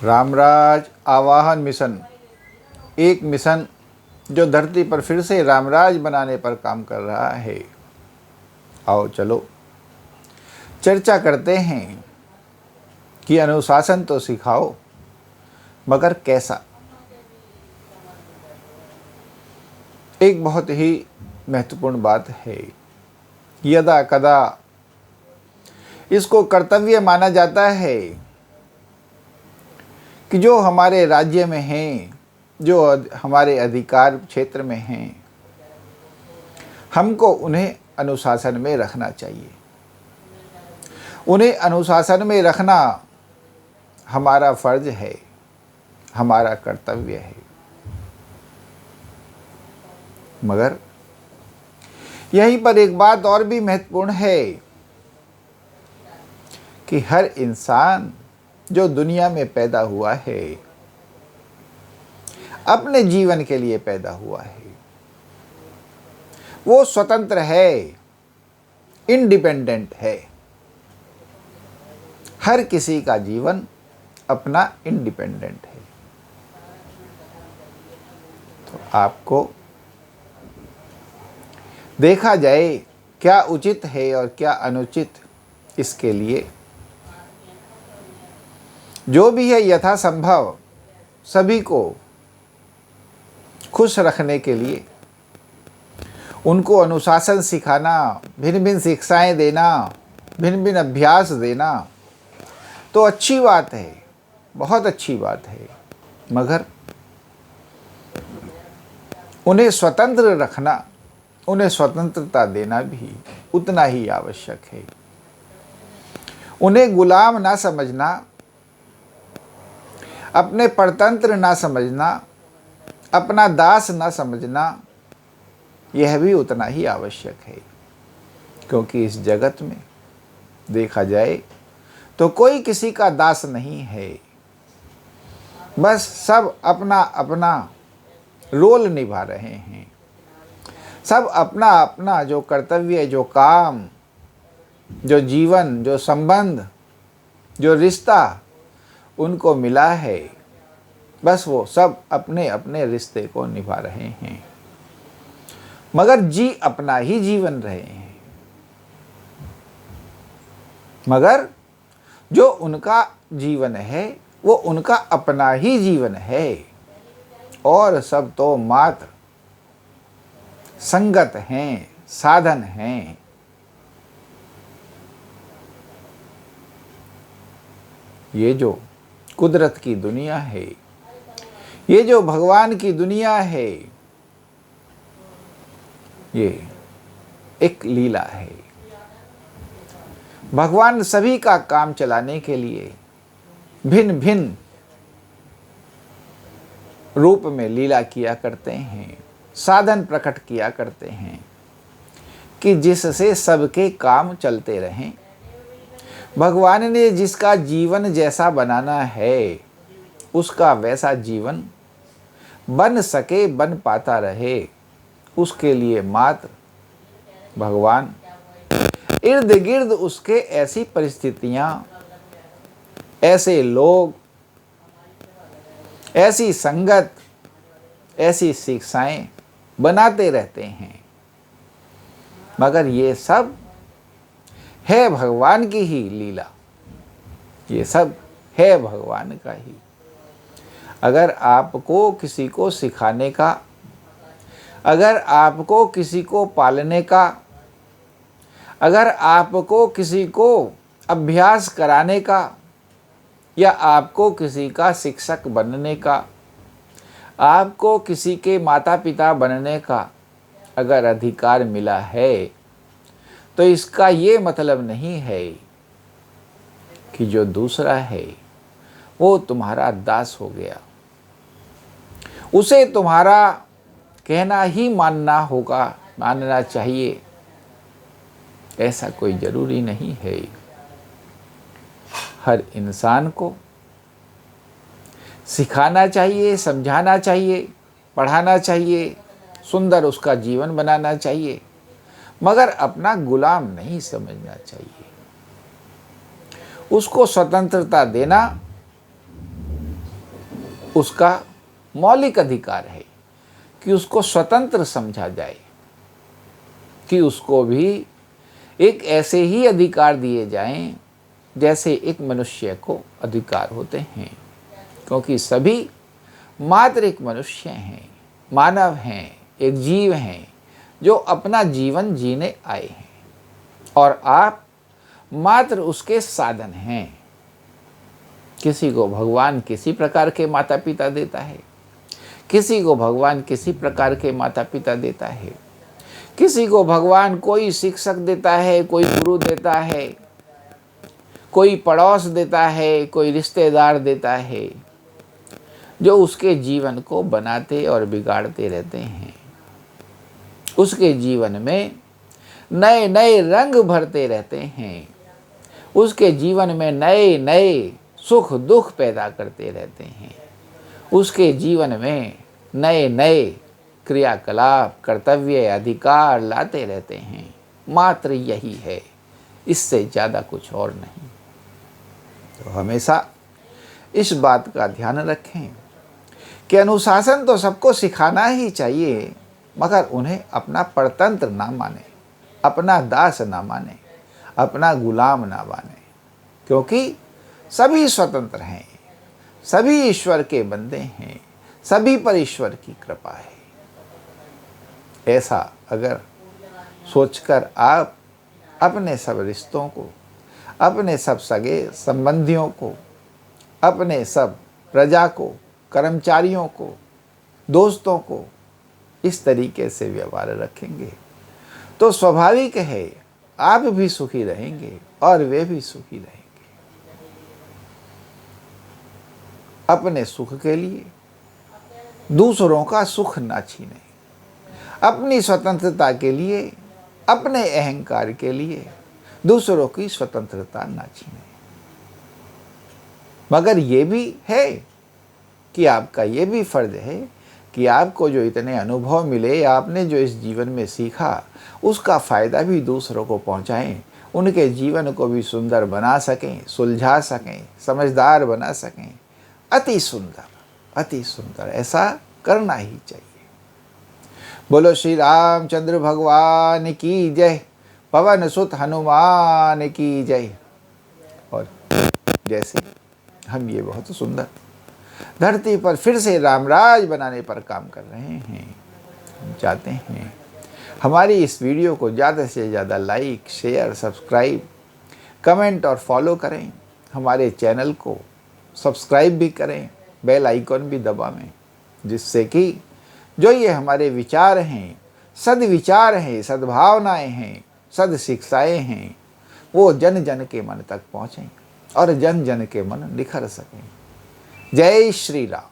रामराज आवाहन मिशन, एक मिशन जो धरती पर फिर से रामराज बनाने पर काम कर रहा है। आओ चलो चर्चा करते हैं कि अनुशासन तो सिखाओ, मगर कैसा। एक बहुत ही महत्वपूर्ण बात है। यदा कदा इसको कर्तव्य माना जाता है कि जो हमारे राज्य में हैं, जो हमारे अधिकार क्षेत्र में हैं, हमको उन्हें अनुशासन में रखना चाहिए। उन्हें अनुशासन में रखना हमारा फर्ज है, हमारा कर्तव्य है। मगर यहीं पर एक बात और भी महत्वपूर्ण है कि हर इंसान जो दुनिया में पैदा हुआ है, अपने जीवन के लिए पैदा हुआ है। वो स्वतंत्र है, इंडिपेंडेंट है। हर किसी का जीवन अपना इंडिपेंडेंट है। तो आपको देखा जाए क्या उचित है और क्या अनुचित, इसके लिए जो भी है यथासंभव सभी को खुश रखने के लिए उनको अनुशासन सिखाना, भिन्न भिन्न शिक्षाएं देना, भिन्न भिन्न अभ्यास देना तो अच्छी बात है, बहुत अच्छी बात है। मगर उन्हें स्वतंत्र रखना, उन्हें स्वतंत्रता देना भी उतना ही आवश्यक है। उन्हें गुलाम ना समझना, अपने परतंत्र ना समझना, अपना दास ना समझना, यह भी उतना ही आवश्यक है। क्योंकि इस जगत में देखा जाए तो कोई किसी का दास नहीं है। बस सब अपना अपना रोल निभा रहे हैं। सब अपना अपना जो कर्तव्य, जो काम, जो जीवन, जो संबंध, जो रिश्ता उनको मिला है, बस वो सब अपने अपने रिश्ते को निभा रहे हैं। मगर जी अपना ही जीवन रहे हैं। मगर जो उनका जीवन है वो उनका अपना ही जीवन है, और सब तो मात्र संगत हैं, साधन हैं। ये जो कुदरत की दुनिया है, ये जो भगवान की दुनिया है, ये एक लीला है। भगवान सभी का काम चलाने के लिए भिन्न भिन्न रूप में लीला किया करते हैं, साधन प्रकट किया करते हैं कि जिससे सबके काम चलते रहें। भगवान ने जिसका जीवन जैसा बनाना है, उसका वैसा जीवन बन सके, बन पाता रहे, उसके लिए मात्र भगवान इर्द गिर्द उसके ऐसी परिस्थितियां, ऐसे लोग, ऐसी संगत, ऐसी शिक्षाएं बनाते रहते हैं। मगर ये सब है भगवान की ही लीला, ये सब है भगवान का ही। अगर आपको किसी को सिखाने का, अगर आपको किसी को पालने का, अगर आपको किसी को अभ्यास कराने का, या आपको किसी का शिक्षक बनने का, आपको किसी के माता पिता बनने का अगर अधिकार मिला है, तो इसका ये मतलब नहीं है कि जो दूसरा है वो तुम्हारा दास हो गया, उसे तुम्हारा कहना ही मानना होगा, मानना चाहिए। ऐसा कोई जरूरी नहीं है। हर इंसान को सिखाना चाहिए, समझाना चाहिए, पढ़ाना चाहिए, सुंदर उसका जीवन बनाना चाहिए, मगर अपना गुलाम नहीं समझना चाहिए। उसको स्वतंत्रता देना उसका मौलिक अधिकार है कि उसको स्वतंत्र समझा जाए, कि उसको भी एक ऐसे ही अधिकार दिए जाएं जैसे एक मनुष्य को अधिकार होते हैं, क्योंकि सभी मात्र एक मनुष्य हैं, मानव हैं, एक जीव हैं जो अपना जीवन जीने आए हैं, और आप मात्र उसके साधन हैं। किसी को भगवान किसी प्रकार के माता पिता देता है, किसी को भगवान किसी प्रकार के माता पिता देता है, किसी को भगवान कोई शिक्षक देता है, कोई गुरु देता है, कोई पड़ोस देता है, कोई रिश्तेदार देता है, जो उसके जीवन को बनाते और बिगाड़ते रहते हैं, उसके जीवन में नए नए रंग भरते रहते हैं, उसके जीवन में नए नए सुख दुख पैदा करते रहते हैं, उसके जीवन में नए नए क्रियाकलाप कर्तव्य अधिकार लाते रहते हैं। मात्र यही है, इससे ज़्यादा कुछ और नहीं। तो हमेशा इस बात का ध्यान रखें कि अनुशासन तो सबको सिखाना ही चाहिए, मगर उन्हें अपना परतंत्र ना माने, अपना दास ना माने, अपना गुलाम ना माने, क्योंकि सभी स्वतंत्र हैं, सभी ईश्वर के बंदे हैं, सभी पर ईश्वर की कृपा है। ऐसा अगर सोचकर आप अपने सब रिश्तों को, अपने सब सगे संबंधियों को, अपने सब प्रजा को, कर्मचारियों को, दोस्तों को इस तरीके से व्यवहार रखेंगे तो स्वाभाविक है आप भी सुखी रहेंगे और वे भी सुखी रहेंगे। अपने सुख के लिए दूसरों का सुख ना छीने, अपनी स्वतंत्रता के लिए, अपने अहंकार के लिए दूसरों की स्वतंत्रता ना छीने। मगर ये भी है कि आपका ये भी फर्ज है कि आपको जो इतने अनुभव मिले, आपने जो इस जीवन में सीखा, उसका फ़ायदा भी दूसरों को पहुंचाएं, उनके जीवन को भी सुंदर बना सकें, सुलझा सकें, समझदार बना सकें। अति सुंदर, अति सुंदर, ऐसा करना ही चाहिए। बोलो श्री रामचंद्र भगवान की जय, पवन सुत हनुमान की जय। और जैसे हम ये बहुत सुंदर धरती पर फिर से रामराज बनाने पर काम कर रहे हैं, हम चाहते हैं हमारी इस वीडियो को ज़्यादा से ज़्यादा लाइक, शेयर, सब्सक्राइब, कमेंट और फॉलो करें। हमारे चैनल को सब्सक्राइब भी करें, बेल आइकॉन भी दबाएं, जिससे कि जो ये हमारे विचार हैं, सद्विचार हैं, सद्भावनाएं हैं, सद शिक्षाएँ हैं, वो जन जन के मन तक पहुँचें और जन जन के मन निखर सकें। जय श्री राम।